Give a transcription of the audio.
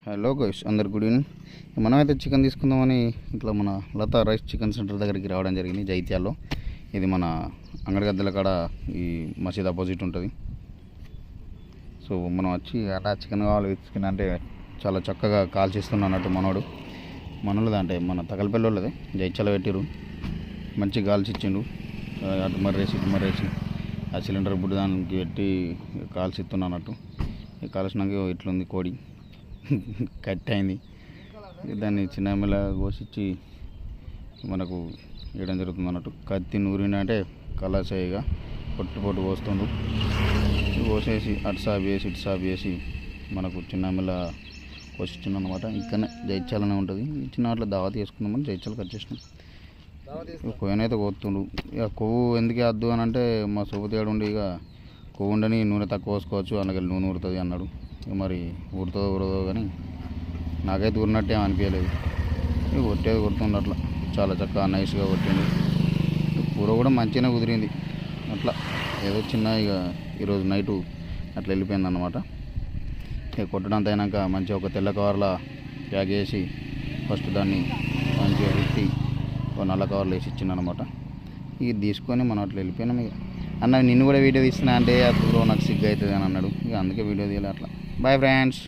Hello guys, అందరు good evening. మనమైతే chicken తీసుకుందామని ఇట్లా మన లతా రైస్ చికెన్ సెంటర్ దగ్గరికి రావడం జరిగింది జైత్యాల్లో. ఇది మన అంగడిగద్దెల కాడ ఈ మసీద్ అపోజిట్ ఉంటుంది. సో మనం వచ్చి అలా చికెన్ కావాలి చికెన్ అంటే చాలా చక్కగా కాల్చిస్తున్నా అన్నట్టు మనోళ్ళది అంటే మన తగలపల్లిది జైత్యాల పెట్టిరు. మంచి కాల్చిచ్చిండు. అటు మర్రేసి ఆ సిలిండర్ బుడ్డి దానికి పెట్టి కాల్చిస్తున్నా అన్నట్టు. కాల్చినాక ఇట్లుంది కోడి కట్ అయింది. దాన్ని చిన్న మెల్ల కోసిచ్చి మనకు వేయడం జరుగుతుంది అన్నట్టు. కత్తి నూరినంటే కళాశాయిగా పొట్టు పోస్తుండు. కోసేసి అటు సాబ్ వేసి మనకు చిన్న మెల్ల కోసిచ్చింది అనమాట. ఇక్కడనే జైత్యాలనే ఉంటుంది. చిన్న అట్లా దావత్ చేసుకుందామని జైత్యాలకు వచ్చేసినాం. కొయ్యనైతే కోస్తుండు. ఇక కొవ్వు ఎందుకు వద్దు అని అంటే మా సోపతిగాడు ఉండి ఇక కొవ్వు ఉండని నూనె తక్కువ పోసుకోవచ్చు, అందుకని నూనె ఊరుతుంది అన్నాడు. మరి ఊరుతుందో కానీ నాకైతే ఊరినట్టే అనిపించలేదు. కొట్టేది కొడుతుండు అట్లా చాలా చక్కగా నైస్గా కొట్టిండు. కూర కూడా మంచిగానే కుదిరింది. అట్లా ఏదో చిన్న ఇక ఈరోజు నైటు అట్లా వెళ్ళిపోయింది అన్నమాట. ఇక కొట్టడంత అయినాక మంచిగా ఒక తెల్ల కవర్లా ప్యాక్ చేసి ఫస్ట్ దాన్ని మంచిగా పెట్టి ఒక నల్ల కవర్లు వేసి ఇచ్చిండు అనమాట. ఇది తీసుకొని మనం అట్లా వెళ్ళిపోయినాం. ఇక అన్న నిన్ను కూడా వీడియో తీస్తున్నా అంటే అప్పుడు నాకు సిగ్గు అవుతుంది అని అన్నాడు. ఇక అందుకే వీడియో తీయాలి. అట్లా బాయ్ ఫ్రెండ్స్.